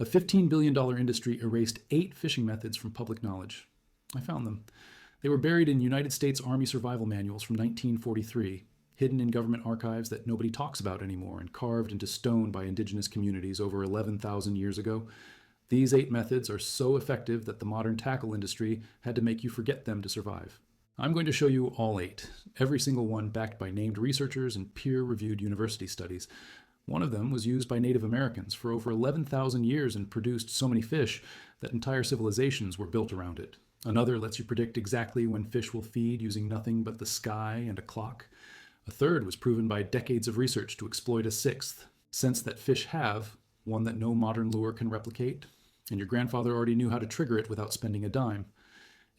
A $15 billion industry erased 8 fishing methods from public knowledge. I found them. They were buried in United States Army survival manuals from 1943, hidden in government archives that nobody talks about anymore, and carved into stone by indigenous communities over 11,000 years ago. These 8 methods are so effective that the modern tackle industry had to make you forget them to survive. I'm going to show you all 8, every single one backed by named researchers and peer-reviewed university studies. One of them was used by Native Americans for over 11,000 years and produced so many fish that entire civilizations were built around it. Another lets you predict exactly when fish will feed using nothing but the sky and a clock. A third was proven by decades of research to exploit a sixth sense that fish have, one that no modern lure can replicate, and your grandfather already knew how to trigger it without spending a dime.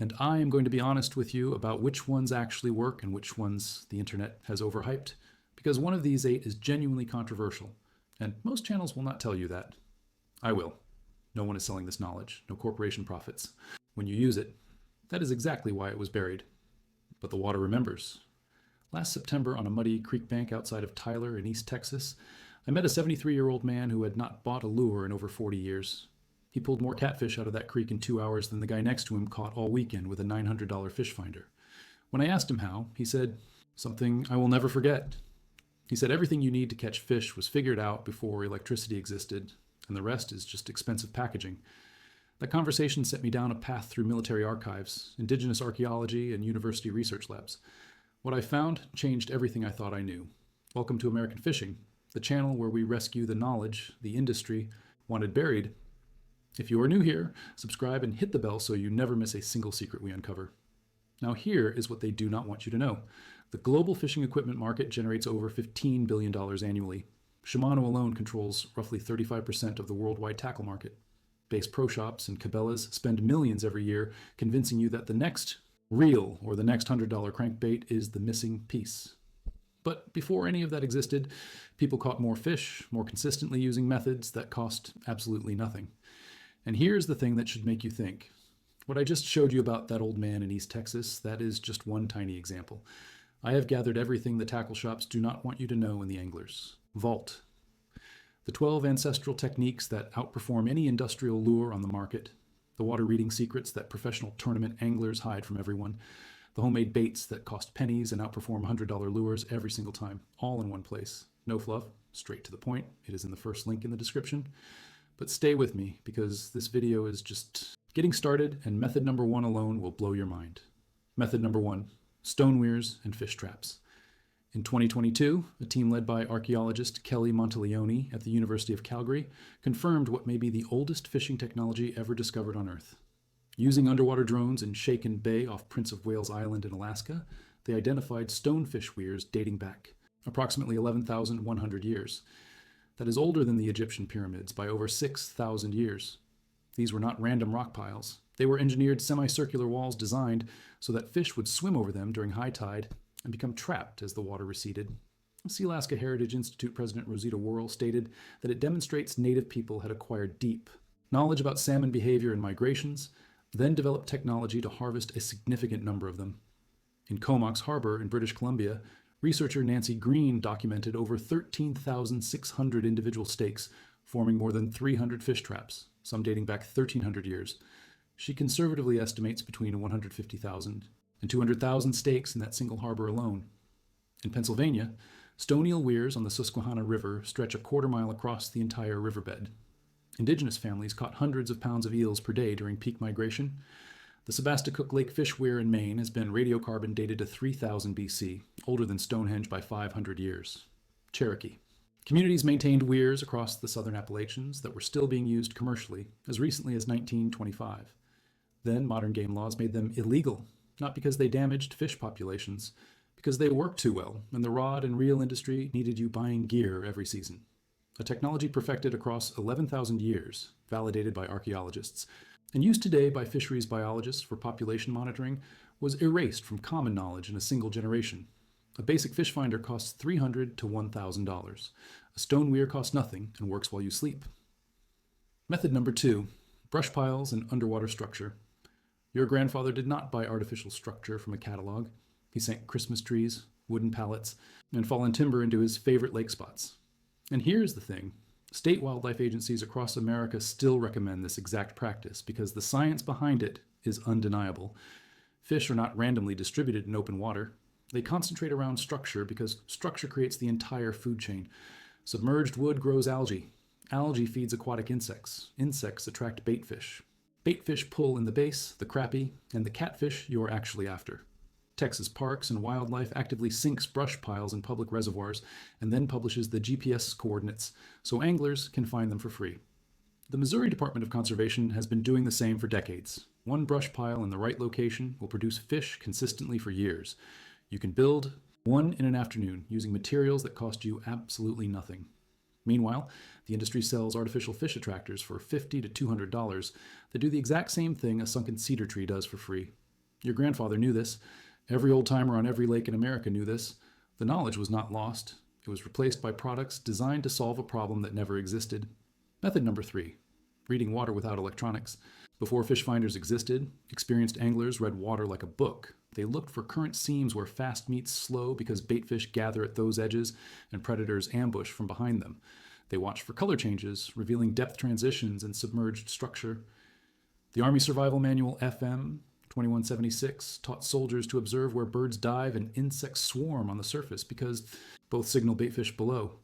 And I am going to be honest with you about which ones actually work and which ones the internet has overhyped, because one of these 8 is genuinely controversial, and most channels will not tell you that. I will. No one is selling this knowledge, no corporation profits. When you use it, that is exactly why it was buried. But the water remembers. Last September, on a muddy creek bank outside of Tyler in East Texas, I met a 73-year-old man who had not bought a lure in over 40 years. He pulled more catfish out of that creek in 2 hours than the guy next to him caught all weekend with a $900 fish finder. When I asked him how, he said, something I will never forget. He said everything you need to catch fish was figured out before electricity existed, and the rest is just expensive packaging. That conversation set me down a path through military archives, indigenous archaeology, and university research labs. What I found changed everything I thought I knew. Welcome to American Fishing, the channel where we rescue the knowledge the industry wanted buried. If you are new here, subscribe and hit the bell so you never miss a single secret we uncover. Now here is what they do not want you to know. The global fishing equipment market generates over $15 billion annually. Shimano alone controls roughly 35% of the worldwide tackle market. Bass pro shops and Cabela's spend millions every year convincing you that the next reel or the next $100 crankbait is the missing piece. But before any of that existed, people caught more fish, more consistently using methods that cost absolutely nothing. And here's the thing that should make you think. What I just showed you about that old man in East Texas, that is just one tiny example. I have gathered everything the tackle shops do not want you to know in the anglers. Vault. The 12 ancestral techniques that outperform any industrial lure on the market. The water reading secrets that professional tournament anglers hide from everyone. The homemade baits that cost pennies and outperform $100 lures every single time. All in one place. No fluff, straight to the point. It is in the first link in the description. But stay with me, because this video is just getting started, and method number 1 alone will blow your mind. Method number 1, stoneweirs and fish traps. In 2022, a team led by archaeologist Kelly Monteleone at the University of Calgary confirmed what may be the oldest fishing technology ever discovered on Earth. Using underwater drones in Shaken Bay off Prince of Wales Island in Alaska, they identified stonefish weirs dating back approximately 11,100 years. That is older than the Egyptian pyramids by over 6,000 years. These were not random rock piles. They were engineered semicircular walls designed so that fish would swim over them during high tide and become trapped as the water receded. Sealaska Heritage Institute President Rosita Worrell stated that it demonstrates Native people had acquired deep knowledge about salmon behavior and migrations, then developed technology to harvest a significant number of them. In Comox Harbor in British Columbia, researcher Nancy Green documented over 13,600 individual stakes, forming more than 300 fish traps, some dating back 1,300 years. She conservatively estimates between 150,000 and 200,000 stakes in that single harbor alone. In Pennsylvania, stone eel weirs on the Susquehanna River stretch a quarter-mile across the entire riverbed. Indigenous families caught hundreds of pounds of eels per day during peak migration. The Sebasticook Lake fish weir in Maine has been radiocarbon dated to 3000 BC, older than Stonehenge by 500 years. Cherokee. Communities maintained weirs across the southern Appalachians that were still being used commercially as recently as 1925. Then modern game laws made them illegal, not because they damaged fish populations, because they worked too well, and the rod and reel industry needed you buying gear every season. A technology perfected across 11,000 years, validated by archaeologists, and used today by fisheries biologists for population monitoring, was erased from common knowledge in a single generation. A basic fish finder costs $300 to $1,000. A stone weir costs nothing and works while you sleep. Method number 2, brush piles and underwater structure. Your grandfather did not buy artificial structure from a catalog. He sank Christmas trees, wooden pallets, and fallen timber into his favorite lake spots. And here's the thing. State wildlife agencies across America still recommend this exact practice because the science behind it is undeniable. Fish are not randomly distributed in open water. They concentrate around structure because structure creates the entire food chain. Submerged wood grows algae. Algae feeds aquatic insects. Insects attract bait fish. Bait fish pull in the bass, the crappie, and the catfish you're actually after. Texas Parks and Wildlife actively sinks brush piles in public reservoirs and then publishes the GPS coordinates so anglers can find them for free. The Missouri Department of Conservation has been doing the same for decades. One brush pile in the right location will produce fish consistently for years. You can build one in an afternoon using materials that cost you absolutely nothing. Meanwhile, the industry sells artificial fish attractors for $50 to $200 that do the exact same thing a sunken cedar tree does for free. Your grandfather knew this. Every old-timer on every lake in America knew this. The knowledge was not lost. It was replaced by products designed to solve a problem that never existed. Method number 3, reading water without electronics. Before fish finders existed, experienced anglers read water like a book. They looked for current seams where fast meets slow because baitfish gather at those edges and predators ambush from behind them. They watched for color changes, revealing depth transitions and submerged structure. The Army Survival Manual FM 2176 taught soldiers to observe where birds dive and insects swarm on the surface because both signal baitfish below.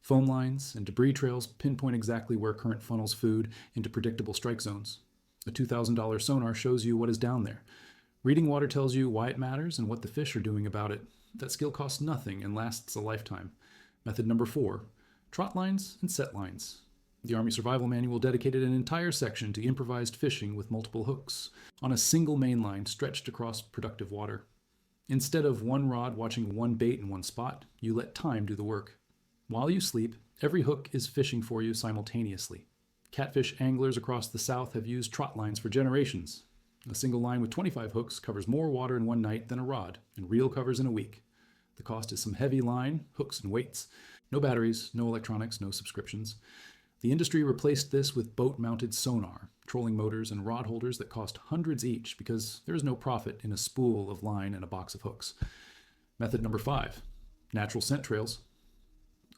Foam lines and debris trails pinpoint exactly where current funnels food into predictable strike zones. A $2,000 sonar shows you what is down there. Reading water tells you why it matters and what the fish are doing about it. That skill costs nothing and lasts a lifetime. Method number 4, trot lines and set lines. The Army Survival Manual dedicated an entire section to improvised fishing with multiple hooks on a single main line stretched across productive water. Instead of one rod watching one bait in one spot, you let time do the work. While you sleep, every hook is fishing for you simultaneously. Catfish anglers across the South have used trot lines for generations. A single line with 25 hooks covers more water in one night than a rod, and reel covers in a week. The cost is some heavy line, hooks, and weights. No batteries, no electronics, no subscriptions. The industry replaced this with boat-mounted sonar, trolling motors, and rod holders that cost hundreds each because there is no profit in a spool of line and a box of hooks. Method number 5, natural scent trails.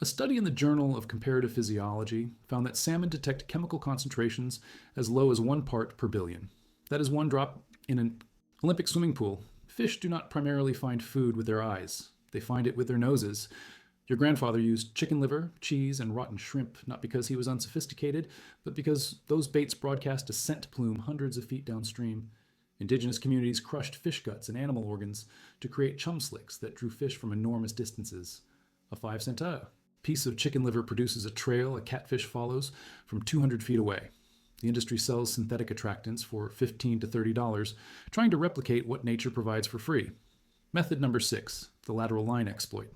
A study in the Journal of Comparative Physiology found that salmon detect chemical concentrations as low as 1 part per billion. That is 1 drop in an Olympic swimming pool. Fish do not primarily find food with their eyes. They find it with their noses. Your grandfather used chicken liver, cheese, and rotten shrimp, not because he was unsophisticated, but because those baits broadcast a scent plume hundreds of feet downstream. Indigenous communities crushed fish guts and animal organs to create chum slicks that drew fish from enormous distances. A 5-cent piece of chicken liver produces a trail a catfish follows from 200 feet away. The industry sells synthetic attractants for $15 to $30, trying to replicate what nature provides for free. Method number 6, the lateral line exploit.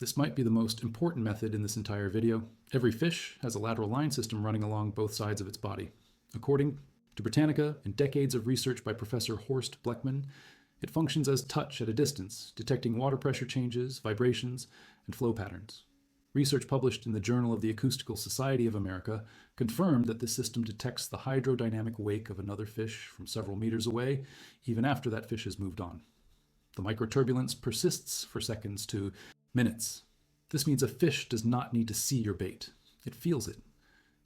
This might be the most important method in this entire video. Every fish has a lateral line system running along both sides of its body. According to Britannica and decades of research by Professor Horst Bleckmann, it functions as touch at a distance, detecting water pressure changes, vibrations, and flow patterns. Research published in the Journal of the Acoustical Society of America confirmed that this system detects the hydrodynamic wake of another fish from several meters away, even after that fish has moved on. The microturbulence persists for seconds to minutes. This means a fish does not need to see your bait. It feels it.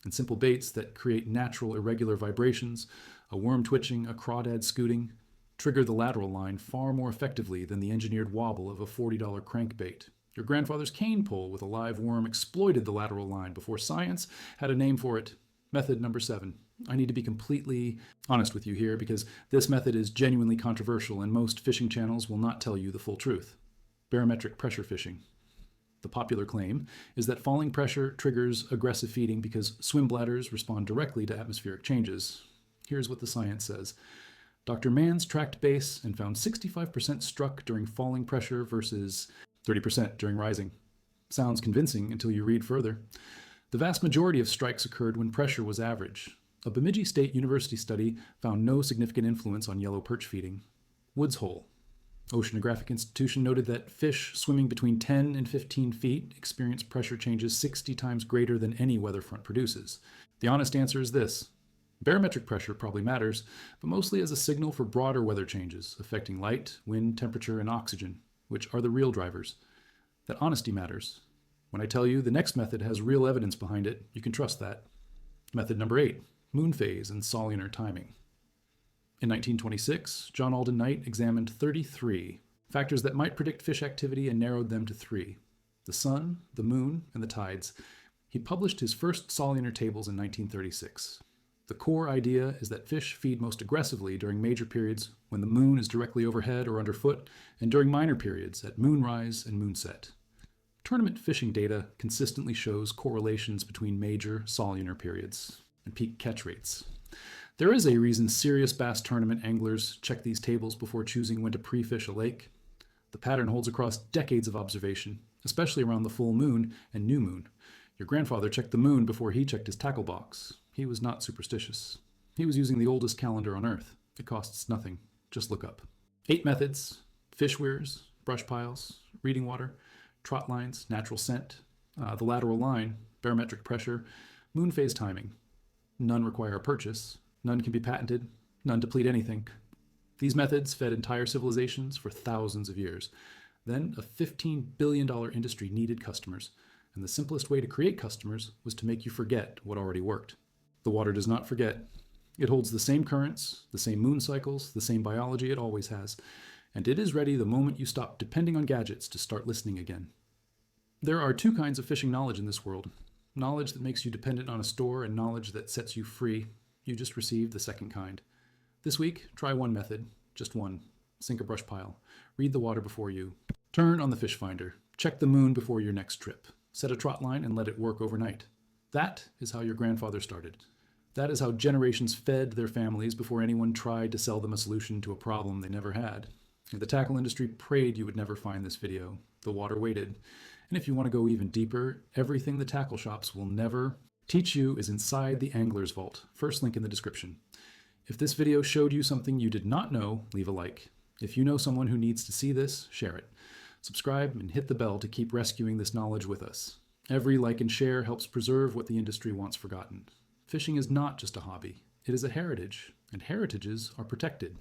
And simple baits that create natural irregular vibrations, a worm twitching, a crawdad scooting, trigger the lateral line far more effectively than the engineered wobble of a $40 crankbait. Your grandfather's cane pole with a live worm exploited the lateral line before science had a name for it. Method number 7. I need to be completely honest with you here because this method is genuinely controversial and most fishing channels will not tell you the full truth. Barometric pressure fishing. The popular claim is that falling pressure triggers aggressive feeding because swim bladders respond directly to atmospheric changes. Here's what the science says. Dr. Mann's tracked base and found 65% struck during falling pressure versus 30% during rising. Sounds convincing until you read further. The vast majority of strikes occurred when pressure was average. A Bemidji State University study found no significant influence on yellow perch feeding. Woods Hole. Oceanographic Institution noted that fish swimming between 10 and 15 feet experience pressure changes 60 times greater than any weather front produces. The honest answer is this. Barometric pressure probably matters, but mostly as a signal for broader weather changes affecting light, wind, temperature, and oxygen, which are the real drivers. That honesty matters. When I tell you the next method has real evidence behind it, you can trust that. Method number 8, moon phase and solunar timing. In 1926, John Alden Knight examined 33 factors that might predict fish activity and narrowed them to 3: the sun, the moon, and the tides. He published his first solunar tables in 1936. The core idea is that fish feed most aggressively during major periods when the moon is directly overhead or underfoot, and during minor periods at moonrise and moonset. Tournament fishing data consistently shows correlations between major solunar periods and peak catch rates. There is a reason serious bass tournament anglers check these tables before choosing when to pre-fish a lake. The pattern holds across decades of observation, especially around the full moon and new moon. Your grandfather checked the moon before he checked his tackle box. He was not superstitious. He was using the oldest calendar on Earth. It costs nothing. Just look up. 8 methods: fish weirs, brush piles, reading water, trot lines, natural scent, the lateral line, barometric pressure, moon phase timing. None require a purchase. None can be patented. None deplete anything. These methods fed entire civilizations for thousands of years. Then a $15 billion industry needed customers, and the simplest way to create customers was to make you forget what already worked. The water does not forget. It holds the same currents, the same moon cycles, the same biology it always has, and it is ready the moment you stop depending on gadgets to start listening again. There are 2 kinds of fishing knowledge in this world: knowledge that makes you dependent on a store and knowledge that sets you free. You just received the second kind. This week, try one method, just one. Sink a brush pile. Read the water before you. Turn on the fish finder. Check the moon before your next trip. Set a trot line and let it work overnight. That is how your grandfather started. That is how generations fed their families before anyone tried to sell them a solution to a problem they never had. The tackle industry prayed you would never find this video. The water waited. And if you want to go even deeper, everything the tackle shops will never teach you is inside the Angler's Vault. First link in the description. If this video showed you something you did not know, leave a like. If you know someone who needs to see this, share it. Subscribe and hit the bell to keep rescuing this knowledge with us. Every like and share helps preserve what the industry wants forgotten. Fishing is not just a hobby. It is a heritage, and heritages are protected.